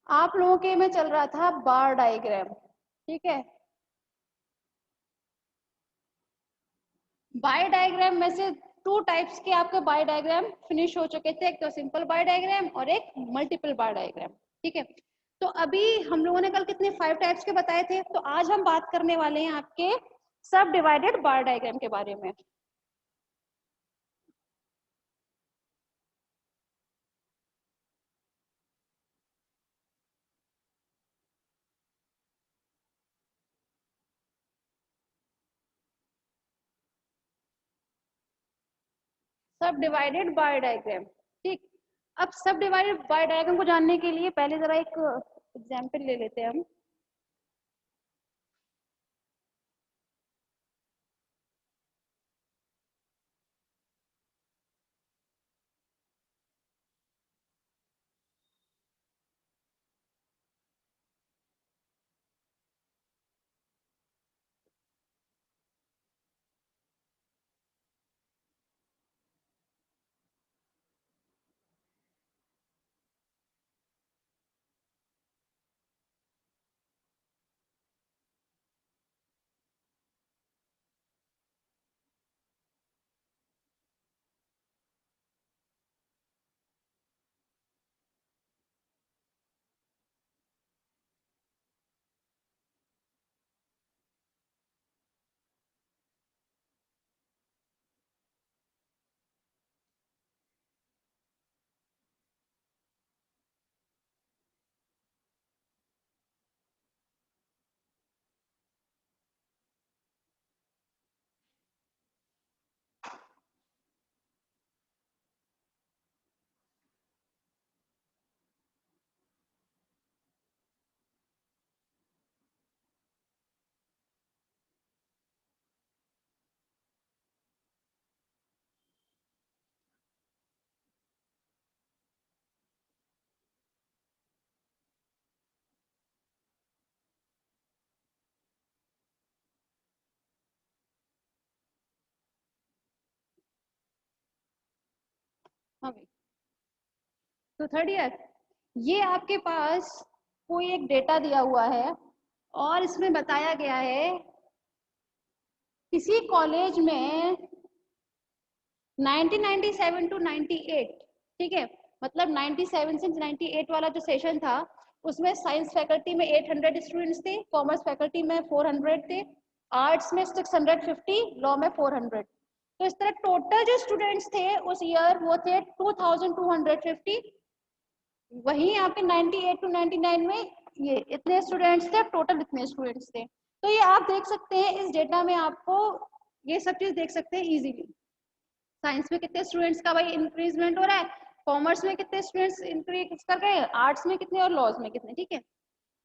आप लोगों के में चल रहा था बार डायग्राम, ठीक है। बाय डायग्राम में से टू टाइप्स के आपके बाय डायग्राम फिनिश हो चुके थे, एक तो सिंपल बाय डायग्राम और एक मल्टीपल बाय डायग्राम, ठीक है। तो अभी हम लोगों ने कल कितने 5 टाइप्स के बताए थे, तो आज हम बात करने वाले हैं आपके सब डिवाइडेड बार डायग्राम के बारे में। सब डिवाइडेड बाय डायग्राम, ठीक। अब सब डिवाइडेड बाय डायग्राम को जानने के लिए पहले जरा एक एग्जाम्पल ले लेते हैं हम। हाँ भाई। तो थर्ड ईयर, ये आपके पास कोई एक डेटा दिया हुआ है और इसमें बताया गया है किसी कॉलेज में 1997 टू 98, ठीक है। मतलब 97 से 98 वाला जो सेशन था उसमें साइंस फैकल्टी में 800 स्टूडेंट्स थे, कॉमर्स फैकल्टी में 400 थे, आर्ट्स में 650, लॉ में 400। तो इस तरह टोटल जो स्टूडेंट्स थे उस ईयर वो थे 2250। वहीं आपके 98 टू 99 में ये इतने स्टूडेंट्स थे, टोटल इतने स्टूडेंट्स थे। तो ये आप देख सकते हैं इस डेटा में, आपको ये सब चीज देख सकते हैं इजीली। साइंस में कितने स्टूडेंट्स का भाई इंक्रीजमेंट हो रहा है, कॉमर्स में कितने स्टूडेंट्स इंक्रीज कर गए, आर्ट्स में कितने और लॉज में कितने, ठीक है।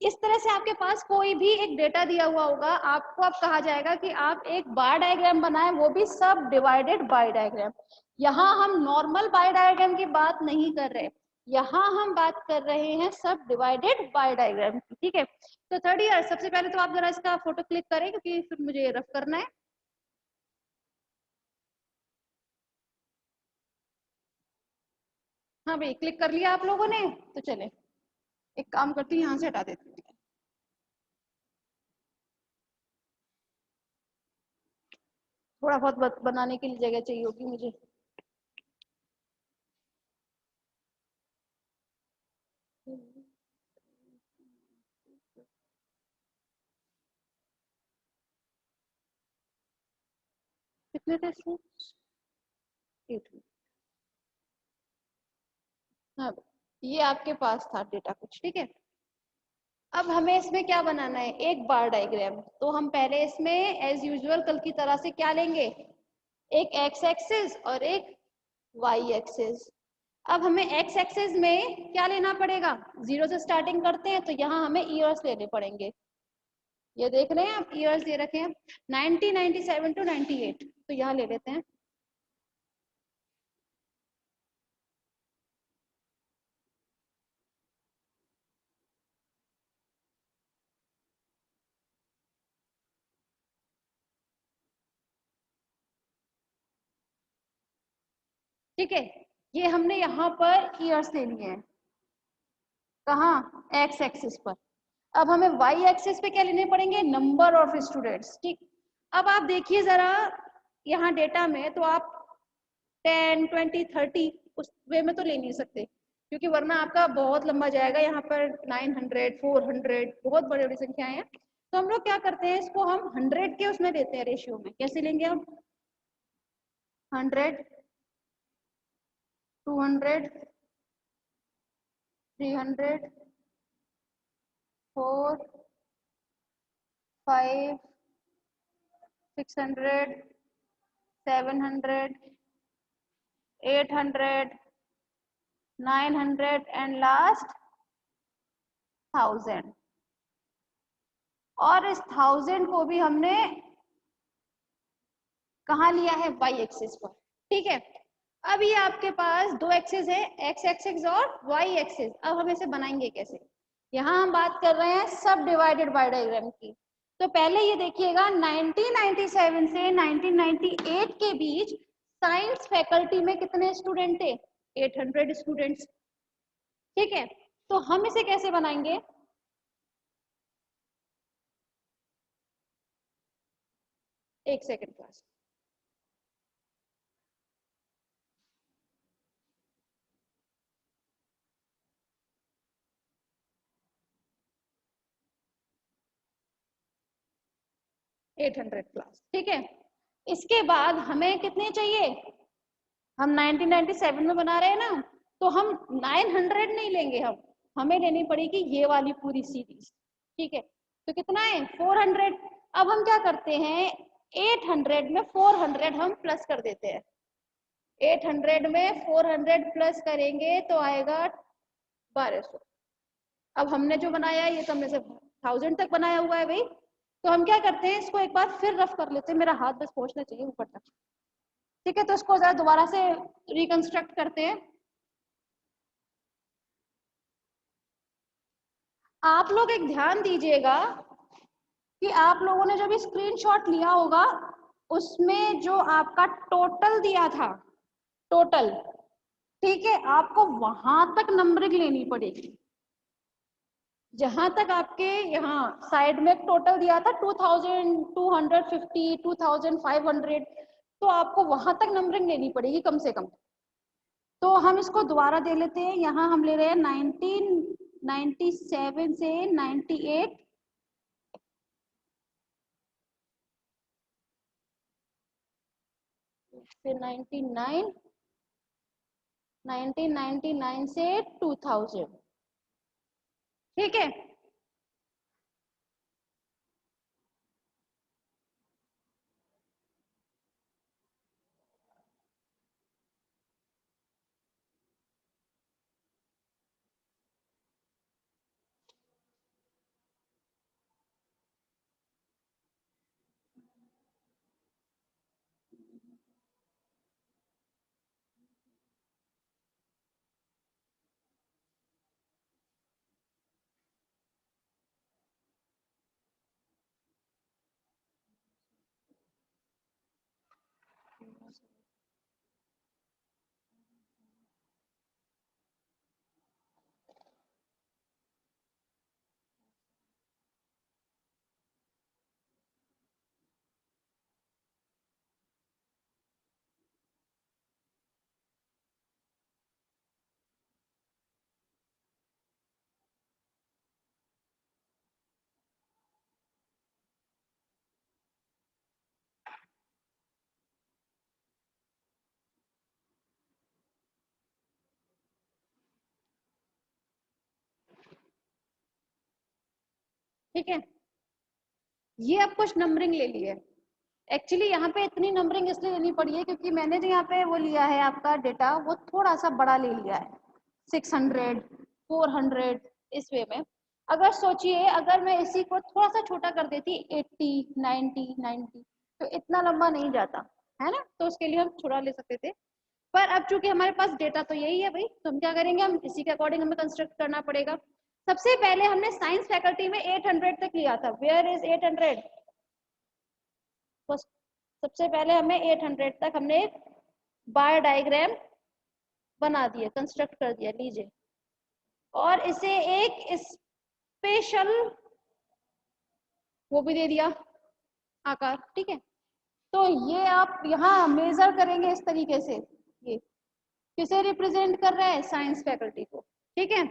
इस तरह से आपके पास कोई भी एक डेटा दिया हुआ होगा, आपको अब कहा जाएगा कि आप एक बार डायग्राम बनाएं, वो भी सब डिवाइडेड बाय डायग्राम। यहाँ हम नॉर्मल बाय डायग्राम की बात नहीं कर रहे, यहाँ हम बात कर रहे हैं सब डिवाइडेड बाय डायग्राम की, ठीक है। तो थर्ड ईयर, सबसे पहले तो आप जरा इसका फोटो क्लिक करें क्योंकि फिर मुझे रफ करना है। हाँ भाई, क्लिक कर लिया आप लोगों ने, तो चले एक काम करती हूँ, यहाँ से हटा देती हूँ। थोड़ा बहुत बनाने के लिए जगह चाहिए होगी मुझे। कितने थे इसमें? 8। हाँ, ये आपके पास था डेटा कुछ, ठीक है। अब हमें इसमें क्या बनाना है, एक बार डायग्राम। तो हम पहले इसमें एज यूजुअल कल की तरह से क्या लेंगे, एक एक्स एक्सिस और एक वाई एक्सिस। अब हमें एक्स एक्सिस में क्या लेना पड़ेगा, जीरो से स्टार्टिंग करते हैं, तो यहाँ हमें ईयर्स लेने पड़ेंगे। ये देख रहे हैं आप, ईयर्स दे रखे हैं 1997 टू 98, तो यहाँ ले लेते हैं। ठीक है, ये हमने यहाँ पर ईयर्स ले लिए हैं। कहाँ, एक्स एक्सिस पर। अब हमें वाई एक्सिस पे क्या लेने पड़ेंगे, नंबर ऑफ स्टूडेंट्स, ठीक। अब आप देखिए जरा यहाँ डेटा में, तो आप 10, 20, 30 उस वे में तो ले नहीं सकते, क्योंकि वरना आपका बहुत लंबा जाएगा। यहाँ पर 900, 400 बहुत बड़ी बड़ी संख्याएं हैं। तो हम लोग क्या करते हैं, इसको हम 100 के उसमें देते हैं रेशियो में। कैसे लेंगे हम, 100, 200, 300, 4, 5, 600, 700, 800, 900 एंड लास्ट 1000। और इस 1000 को भी हमने कहाँ लिया है, वाई एक्सिस पर, ठीक है। अब ये आपके पास दो एक्सिस है, एक्स एक्सिस और वाई एक्सिस। अब हम इसे बनाएंगे कैसे, यहाँ हम बात कर रहे हैं सब डिवाइडेड बाय डायग्राम की। तो पहले ये देखिएगा 1997 से 1998 के बीच साइंस फैकल्टी में कितने स्टूडेंट थे, 800 स्टूडेंट्स, ठीक है। तो हम इसे कैसे बनाएंगे, एक second class. Eight hundred class, ठीक है। इसके बाद हमें कितने चाहिए, हम 1997 में बना रहे हैं ना, तो हम 900 नहीं लेंगे, हम हमें लेनी पड़ेगी ये वाली पूरी सीरीज, ठीक है। तो कितना है, 400। अब हम क्या करते हैं, 800 में 400 हम प्लस कर देते हैं। 800 में 400 प्लस करेंगे तो आएगा 1200। अब हमने जो बनाया है ये तो हमने से 1000 तक बनाया हुआ है भाई। तो हम क्या करते हैं, इसको एक बार फिर रफ कर लेते हैं, मेरा हाथ बस पहुंचना चाहिए ऊपर तक, ठीक है। तो इसको जरा दोबारा से रिकंस्ट्रक्ट करते हैं। आप लोग एक ध्यान दीजिएगा कि आप लोगों ने जब भी स्क्रीनशॉट लिया होगा, उसमें जो आपका टोटल दिया था, टोटल, ठीक है, आपको वहां तक नंबरिंग लेनी पड़ेगी। जहां तक आपके यहाँ साइड में टोटल दिया था 2250, 2500, तो आपको वहां तक नंबरिंग लेनी पड़ेगी कम से कम। तो हम इसको दोबारा दे लेते हैं, यहाँ हम ले रहे हैं 1997 से 98, फिर 99, 1999 से 2000, ठीक है। ठीक है, ये अब कुछ नंबरिंग ले ली है। एक्चुअली यहाँ पे इतनी नंबरिंग इसलिए लेनी पड़ी है क्योंकि मैंने जो यहाँ पे वो लिया है आपका डेटा, वो थोड़ा सा बड़ा ले लिया है, 600, 400, इस वे में। अगर सोचिए, अगर मैं इसी को थोड़ा सा छोटा कर देती, 80, 90, 90, तो इतना लंबा नहीं जाता है ना, तो उसके लिए हम छोटा ले सकते थे। पर अब चूंकि हमारे पास डेटा तो यही है भाई, तो हम क्या करेंगे, हम इसी के अकॉर्डिंग हमें कंस्ट्रक्ट करना पड़ेगा। सबसे पहले हमने साइंस फैकल्टी में 800 तक लिया था, वेयर इज 800, बस। सबसे पहले हमें 800 तक हमने एक बार डायग्राम बना दिया, कंस्ट्रक्ट कर दिया, लीजिए। और इसे एक स्पेशल वो भी दे दिया आकार, ठीक है। तो ये आप यहाँ मेजर करेंगे इस तरीके से, ये किसे रिप्रेजेंट कर रहा है, साइंस फैकल्टी को, ठीक है।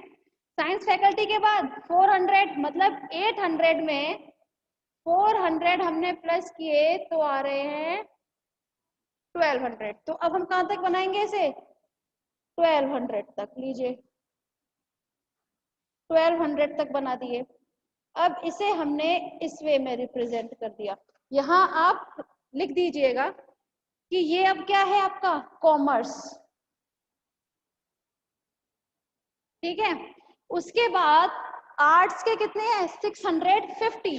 साइंस फैकल्टी के बाद 400 मतलब 800 में 400 हमने प्लस किए तो आ रहे हैं 1200। तो अब हम कहाँ तक बनाएंगे इसे, 1200 तक, लीजिए 1200 तक बना दिए। अब इसे हमने इस वे में रिप्रेजेंट कर दिया। यहाँ आप लिख दीजिएगा कि ये अब क्या है आपका, कॉमर्स, ठीक है। उसके बाद आर्ट्स के कितने हैं, 650।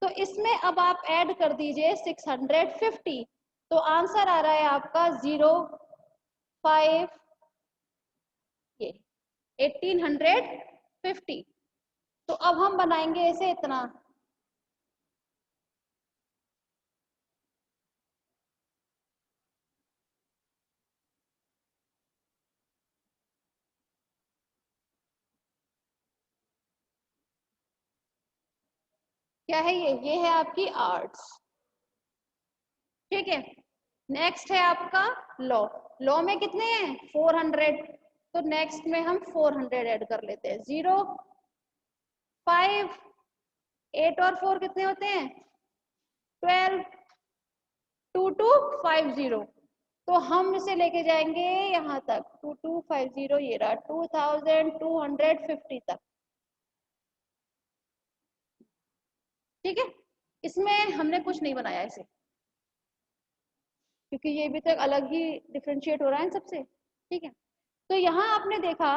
तो इसमें अब आप ऐड कर दीजिए 650, तो आंसर आ रहा है आपका 05, ये 1850। तो अब हम बनाएंगे इसे इतना, क्या है ये है आपकी आर्ट्स, ठीक है। नेक्स्ट है आपका लॉ। लॉ में कितने हैं, 400। तो नेक्स्ट में हम 400 ऐड कर लेते हैं, 0 5 8 और 4 कितने होते हैं, 12 2250। तो हम इसे लेके जाएंगे यहाँ तक, 2250, ये रहा 2250 तक, ठीक है। इसमें हमने कुछ नहीं बनाया इसे, क्योंकि ये भी तक अलग ही डिफरेंशिएट हो रहा है सबसे, ठीक है। तो यहाँ आपने देखा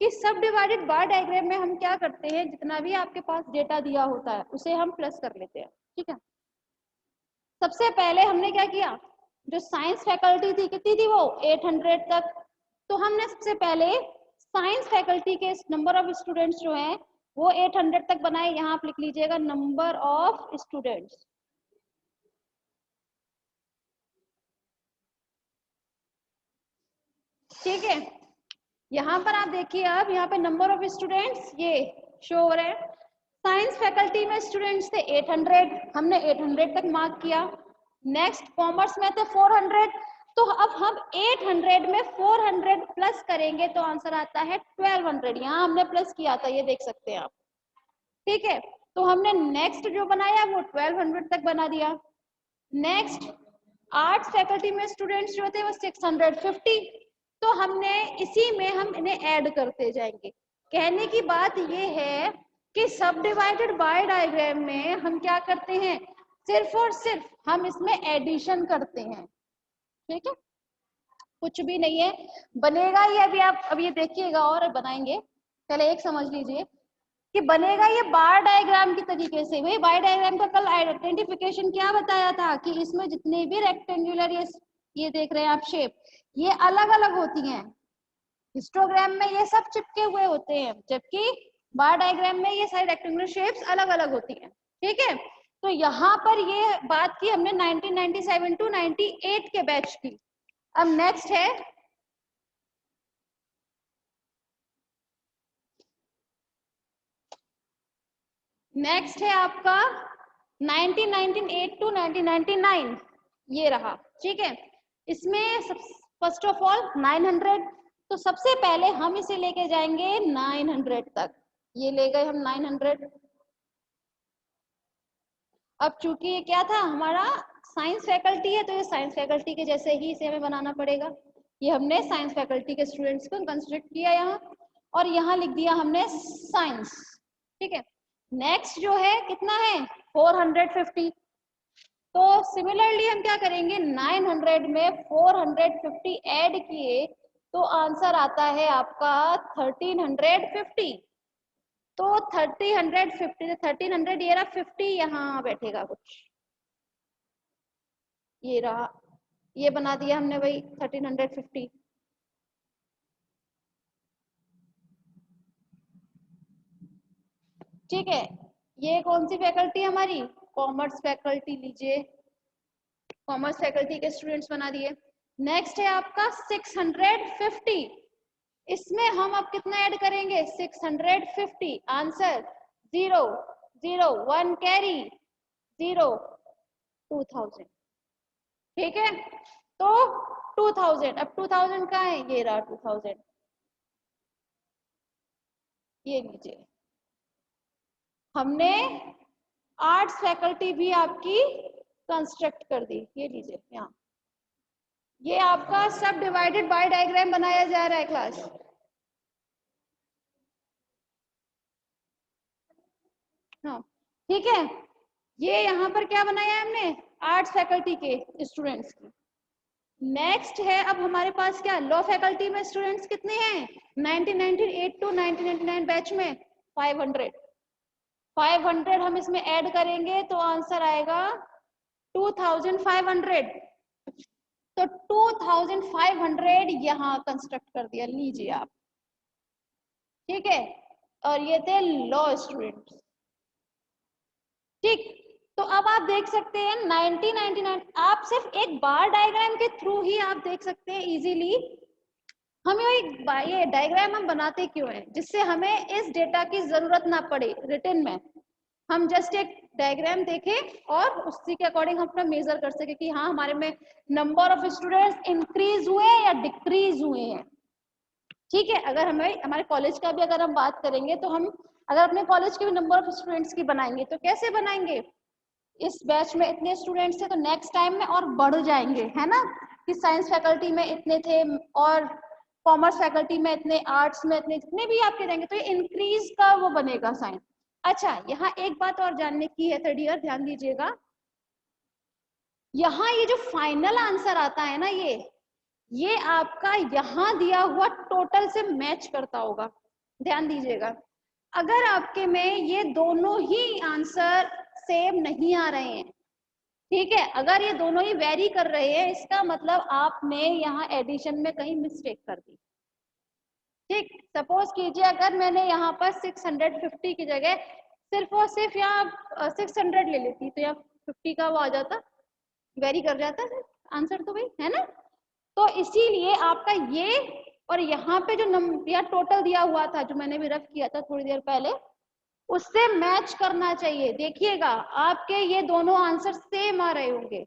कि सब डिवाइडेड बाय डायग्राम में हम क्या करते हैं, जितना भी आपके पास डेटा दिया होता है उसे हम प्लस कर लेते हैं, ठीक है। सबसे पहले हमने क्या किया, जो साइंस फैकल्टी थी कितनी थी वो, 800 तक। तो हमने सबसे पहले साइंस फैकल्टी के नंबर ऑफ स्टूडेंट्स जो हैं वो 800 तक बनाए। यहाँ आप लिख लीजिएगा नंबर ऑफ स्टूडेंट्स, ठीक है। यहाँ पर आप देखिए, अब यहाँ पे नंबर ऑफ स्टूडेंट्स ये शो हो रहे हैं। साइंस फैकल्टी में स्टूडेंट्स थे 800, हमने 800 तक मार्क किया। नेक्स्ट कॉमर्स में थे 400। तो अब हम 800 में 400 प्लस करेंगे तो आंसर आता है 1200। यहाँ हमने प्लस किया था, ये देख सकते हैं आप, ठीक है। तो हमने नेक्स्ट जो बनाया वो 1200 तक बना दिया। नेक्स्ट आर्ट्स फैकल्टी में स्टूडेंट्स जो थे वो 650। तो हमने इसी में हम इन्हें ऐड करते जाएंगे। कहने की बात ये है कि सब डिवाइडेड बाय डायग्राम में हम क्या करते हैं, सिर्फ और सिर्फ हम इसमें एडिशन करते हैं, ठीक है। कुछ भी नहीं है, बनेगा ये अभी आप अब ये देखिएगा और बनाएंगे। पहले एक समझ लीजिए कि बनेगा ये बार डायग्राम की तरीके से। वही बार डायग्राम का कल आइडेंटिफिकेशन क्या बताया था कि इसमें जितने भी रेक्टेंगुलर ये देख रहे हैं आप शेप, ये अलग अलग होती हैं। हिस्टोग्राम में ये सब चिपके हुए होते हैं, जबकि बार डायग्राम में ये सारी रेक्टेंगुलर शेप्स अलग अलग होती हैं, ठीक है। तो यहाँ पर ये बात की हमने 1997 टू 98 के बैच की। अब नेक्स्ट है आपका 1998 टू 1999, ये रहा, ठीक है। इसमें फर्स्ट ऑफ ऑल 900। तो सबसे पहले हम इसे लेके जाएंगे 900 तक, ये ले गए हम 900। अब चूंकि ये क्या था हमारा साइंस फैकल्टी है, तो ये साइंस फैकल्टी के जैसे ही इसे हमें बनाना पड़ेगा। ये हमने साइंस फैकल्टी के स्टूडेंट्स को कंसिडर किया यहाँ, और यहाँ लिख दिया हमने साइंस, ठीक है। नेक्स्ट जो है कितना है 450। तो सिमिलरली हम क्या करेंगे, 900 में 450 ऐड किए तो आंसर आता है आपका 1350। तो 1350, 1300 ये रहा, 50 यहाँ बैठेगा कुछ, ये रहा, ये बना दिया हमने वही 1350, ठीक है। ये कौन सी फैकल्टी है हमारी, कॉमर्स फैकल्टी, लीजिए कॉमर्स फैकल्टी के स्टूडेंट्स बना दिए। नेक्स्ट है आपका 650। इसमें हम अब कितना ऐड करेंगे 650, आंसर 0 0 1 कैरी 0 2000, ठीक है। तो 2000, अब 2000 कहाँ है, ये रहा 2000, ये लीजिए। हमने आर्ट्स फैकल्टी भी आपकी कंस्ट्रक्ट कर दी, ये लीजिए यहाँ। ये आपका सब डिवाइडेड बाय डायग्राम बनाया जा रहा है क्लास। हाँ ठीक है, ये यहाँ पर क्या बनाया है हमने, आर्ट्स फैकल्टी के स्टूडेंट्स की। नेक्स्ट है अब हमारे पास क्या, लॉ फैकल्टी में स्टूडेंट्स कितने हैं, 1998 टू 1999 बैच में 500। 500 हम इसमें ऐड करेंगे तो आंसर आएगा 2500। तो 2500 यहाँ कंस्ट्रक्ट कर दिया, लीजिए आप, ठीक है। और ये थे लॉ स्टूडेंट्स, ठीक। तो अब आप देख सकते हैं 1999, आप सिर्फ एक बार डायग्राम के थ्रू ही आप देख सकते हैं इजीली। हमें ये डायग्राम हम बनाते क्यों हैं, जिससे हमें इस डेटा की जरूरत ना पड़े रिटन में। हम जस्ट एक डायग्राम देखें और उसी के अकॉर्डिंग हम अपना मेजर कर सके कि हाँ हमारे में नंबर ऑफ स्टूडेंट्स इंक्रीज हुए या डिक्रीज हुए हैं, ठीक है। अगर हमें हमारे कॉलेज का भी अगर हम बात करेंगे तो हम अगर अपने कॉलेज के भी नंबर ऑफ स्टूडेंट्स की बनाएंगे तो कैसे बनाएंगे, इस बैच में इतने स्टूडेंट्स थे तो नेक्स्ट टाइम में और बढ़ जाएंगे, है ना, कि साइंस फैकल्टी में इतने थे और कॉमर्स फैकल्टी में इतने, आर्ट्स में इतने, जितने भी आपके रहेंगे तो ये इंक्रीज का वो बनेगा साइन। अच्छा, यहाँ एक बात और जानने की है थर्ड ईयर, ध्यान दीजिएगा। यहाँ ये जो फाइनल आंसर आता है ना, ये आपका यहाँ दिया हुआ टोटल से मैच करता होगा, ध्यान दीजिएगा। अगर आपके में ये दोनों ही आंसर सेम नहीं आ रहे हैं, ठीक है, अगर ये दोनों ही वेरी कर रहे हैं, इसका मतलब आपने यहाँ एडिशन में कहीं मिस्टेक कर दी, ठीक। सपोज कीजिए अगर मैंने यहाँ पर 650 की जगह सिर्फ और सिर्फ यहाँ 600 ले लेती तो यहाँ 50 का वो आ जाता, वेरी कर जाता आंसर, तो भाई है ना। तो इसीलिए आपका ये और यहाँ पे जो नंबर या टोटल दिया हुआ था जो मैंने भी रफ किया था थोड़ी देर पहले, उससे मैच करना चाहिए। देखिएगा आपके ये दोनों आंसर सेम आ रहे होंगे,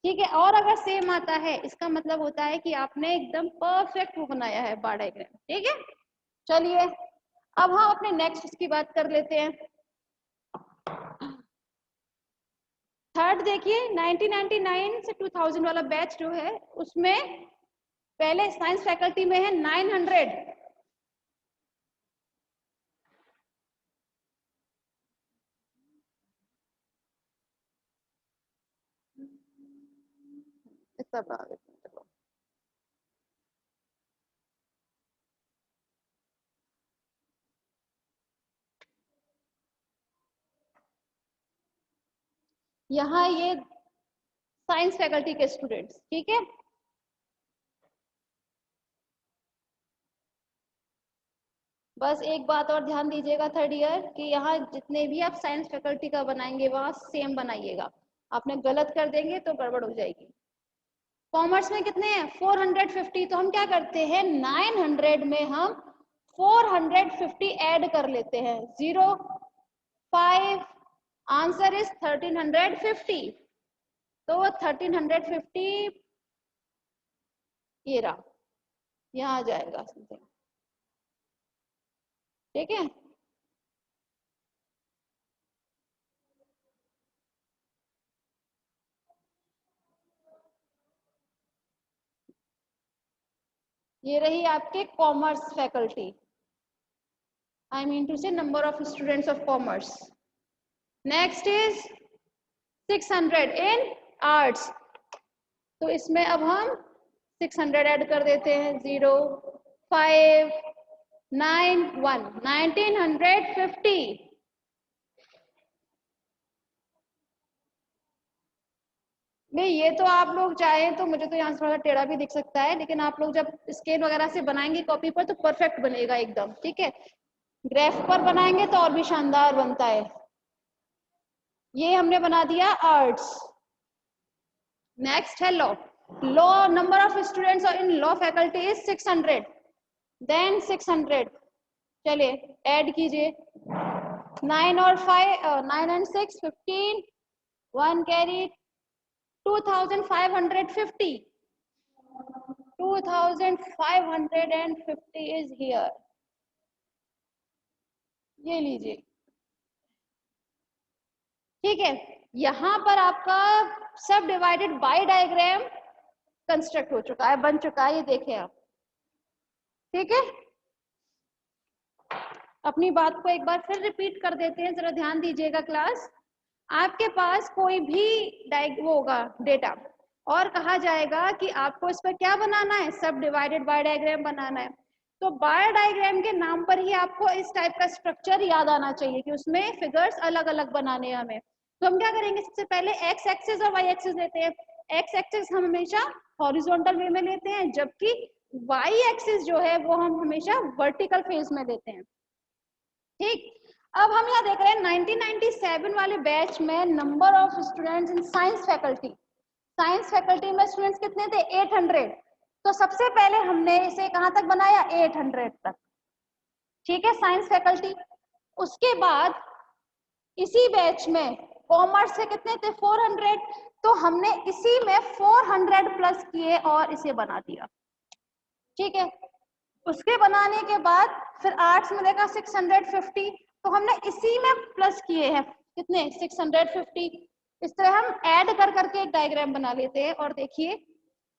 ठीक है। और अगर सेम आता है इसका मतलब होता है कि आपने एकदम परफेक्ट वो बनाया है बार डायग्राम, ठीक है। चलिए अब हम अपने नेक्स्ट की बात कर लेते हैं। थर्ड देखिए, 1999 से 2000 वाला बैच जो है उसमें पहले साइंस फैकल्टी में है 900, यहाँ ये साइंस फैकल्टी के स्टूडेंट्स, ठीक है। बस एक बात और ध्यान दीजिएगा थर्ड ईयर कि यहाँ जितने भी आप साइंस फैकल्टी का बनाएंगे वहां सेम बनाइएगा, आपने गलत कर देंगे तो गड़बड़ हो जाएगी। कॉमर्स में कितने हैं 450, तो हम क्या करते हैं 900 में हम 450 ऐड कर लेते हैं, 0 5, आंसर इज 1350। तो 1350 ये रहा, यहाँ आ जाएगा समथिंग, ठीक है। ये रही आपके commerce faculty, I mean to say number of students of commerce. Next is 600 in arts, तो इसमें अब हम 600 ऐड कर देते हैं, 0 5 9 1 1950। नहीं ये तो आप लोग चाहें तो मुझे तो यहाँ थोड़ा टेढ़ा भी दिख सकता है, लेकिन आप लोग जब स्केल वगैरह से बनाएंगे कॉपी पर तो परफेक्ट बनेगा एकदम, ठीक है। ग्राफ पर बनाएंगे तो और भी शानदार बनता है। ये हमने बना दिया आर्ट्स। नेक्स्ट है law. Law number of students in law faculty is 600। Then 600, चलिए ऐड कीजिए, 9 और 5, 9 एंड 6 15, 1 कैरी, 2550, 2550 इज हियर, ये लीजिए। ठीक है, यहाँ पर आपका सब डिवाइडेड बाय डायग्राम कंस्ट्रक्ट हो चुका है, बन चुका है, ये देखें आप। ठीक है, अपनी बात को एक बार फिर रिपीट कर देते हैं, जरा ध्यान दीजिएगा क्लास। आपके पास कोई भी वो होगा डेटा और कहा जाएगा कि आपको इस पर क्या बनाना है, सब डिवाइडेड बाय डायग्राम बनाना है, तो बाय डायग्राम के नाम पर ही आपको इस टाइप का स्ट्रक्चर याद आना चाहिए कि उसमें फिगर्स अलग अलग बनाने हैं हमें। तो हम क्या करेंगे, सबसे पहले एक्स एक्सिस और वाई एक्सिस लेते हैं। एक्स एक्सिस हम हमेशा हॉरिजॉन्टल वे में लेते हैं, जबकि वाई एक्सिस जो है वो हम हमेशा वर्टिकल फेज में लेते हैं। ठीक, अब हम यहाँ देख रहे हैं 1997 वाले बैच में number of students in science faculty, science faculty में स्टूडेंट्स कितने थे, 800। तो सबसे पहले हमने इसे कहाँ तक बनाया, 800 तक। ठीक है, साइंस फैकल्टी। उसके बाद इसी बैच में कॉमर्स से कितने थे, 400, तो हमने इसी में 400 प्लस किए और इसे बना दिया। ठीक है, उसके बनाने के बाद फिर आर्ट्स मिलेगा 650, तो हमने इसी में प्लस किए हैं कितने, 650। इस तरह हम ऐड कर करके एक डायग्राम बना लेते हैं। और देखिए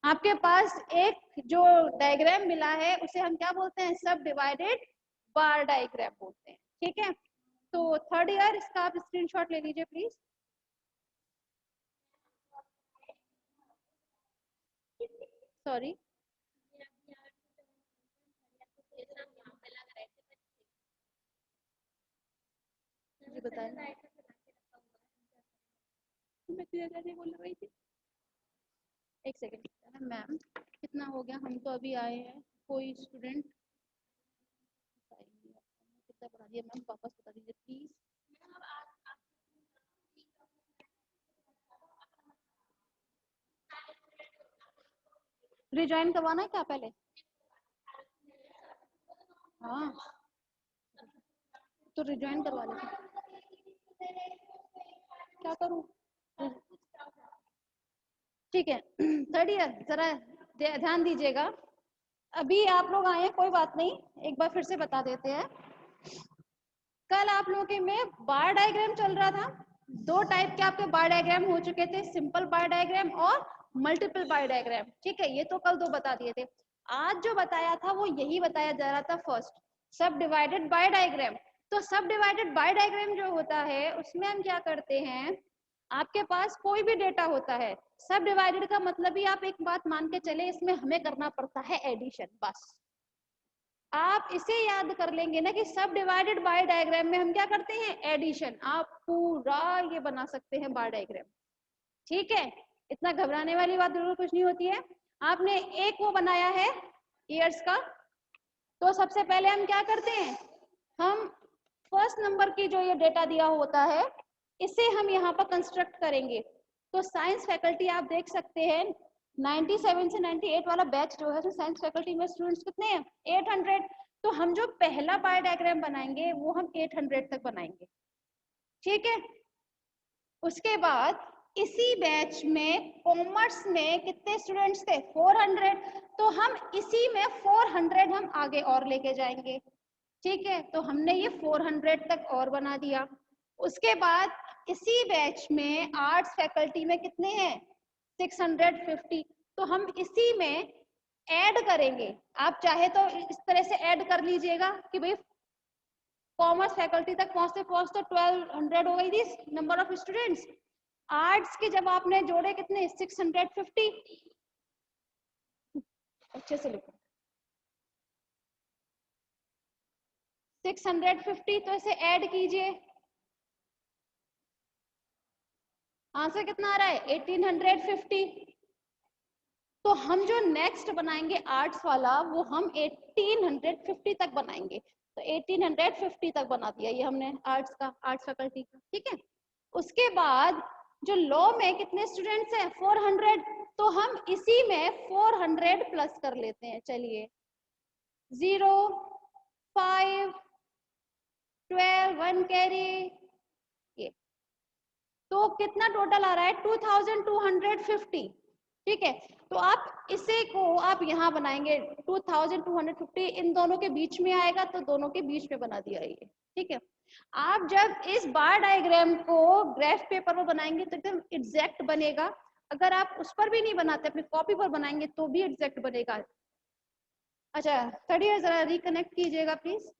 आपके पास एक जो डायग्राम मिला है उसे हम क्या बोलते हैं, सब डिवाइडेड बार डायग्राम बोलते हैं। ठीक है, तो थर्ड ईयर इसका आप स्क्रीनशॉट ले लीजिए प्लीज। सॉरी, बताएं, मैं कैसे बोल रही थी, एक सेकेंड मैम, कितना हो गया, हम तो अभी आए हैं, कोई स्टूडेंट कितना पढ़ा दिया मैम, वापस बता दीजिए प्लीज। रिज्वाइन करवाना है क्या पहले, हाँ तो रिज्वाइन करवा लेते, क्या करूँ। ठीक है, थर्ड ईयर जरा ध्यान दीजिएगा, अभी आप लोग आए हैं कोई बात नहीं, एक बार फिर से बता देते हैं। कल आप लोगों के में बार डायग्राम चल रहा था, दो टाइप के आपके बार डायग्राम हो चुके थे, सिंपल बार डायग्राम और मल्टीपल बार डायग्राम। ठीक है, ये तो कल दो बता दिए थे। आज जो बताया था वो यही बताया जा रहा था, फर्स्ट सब डिवाइडेड बाय डायग्राम। तो सब डिवाइडेड बाय डायग्राम जो होता है उसमें हम क्या करते हैं, आपके पास कोई भी डेटा होता है, सब डिवाइडेड का मतलब ही आप एक बात मान के चले, इसमें हमें करना पड़ता है एडिशन, बस आप इसे याद कर लेंगे ना कि सब डिवाइडेड बाय डायग्राम में हम क्या करते हैं, एडिशन। आप पूरा ये बना सकते हैं बार डायग्राम। ठीक है, इतना घबराने वाली बात जरूर कुछ नहीं होती है। आपने एक वो बनाया है ईयर्स का, तो सबसे पहले हम क्या करते हैं, हम फर्स्ट नंबर की जो ये डेटा दिया होता है इसे हम यहाँ पर कंस्ट्रक्ट करेंगे। तो साइंस फैकल्टी आप देख सकते हैं 97 से 98 वाला बैच जो है, तो साइंस फैकल्टी में स्टूडेंट्स कितने हैं, 800। तो हम जो पहला बार डायग्राम बनाएंगे वो हम 800 तक बनाएंगे। ठीक है, उसके बाद इसी बैच में कॉमर्स में कितने स्टूडेंट्स थे, 400, तो हम इसी में 400 हम आगे और लेके जाएंगे। ठीक है, तो हमने ये 400 तक और बना दिया। उसके बाद इसी बैच में आर्ट्स फैकल्टी में कितने हैं, 650, तो हम इसी में ऐड करेंगे। आप चाहे तो इस तरह से ऐड कर लीजिएगा कि भाई कॉमर्स फैकल्टी तक पहुंचते पहुंचते 1200 हो गई थी नंबर ऑफ स्टूडेंट्स। आर्ट्स के जब आपने जोड़े कितने, 650, अच्छे से लिखो, 650, तो इसे ऐड कीजिए, आंसर कितना आ रहा है, 1850। तो हम जो नेक्स्ट बनाएंगे आर्ट्स वाला वो हम 1850 तक बनाएंगे। तो 1850 तक बना दिया ये हमने आर्ट्स का, आर्ट्स फैकल्टी का। ठीक है, उसके बाद जो लॉ में कितने स्टूडेंट्स हैं, 400, तो हम इसी में 400 प्लस कर लेते हैं। चलिए 0, 5, 12, 1 कैरी, ये तो कितना टोटल आ रहा है 2250। ठीक है, तो आप इसे को आप यहाँ बनाएंगे 2250 इन दोनों के बीच में आएगा तो दोनों के बीच में बना दिया ये। ठीक है, आप जब इस बार डायग्राम को ग्राफ पेपर पर बनाएंगे तो एकदम एग्जैक्ट बनेगा। अगर आप उस पर भी नहीं बनाते अपनी कॉपी पर बनाएंगे तो भी एग्जैक्ट बनेगा। अच्छा थर्ड ईयर जरा रिकनेक्ट कीजिएगा प्लीज।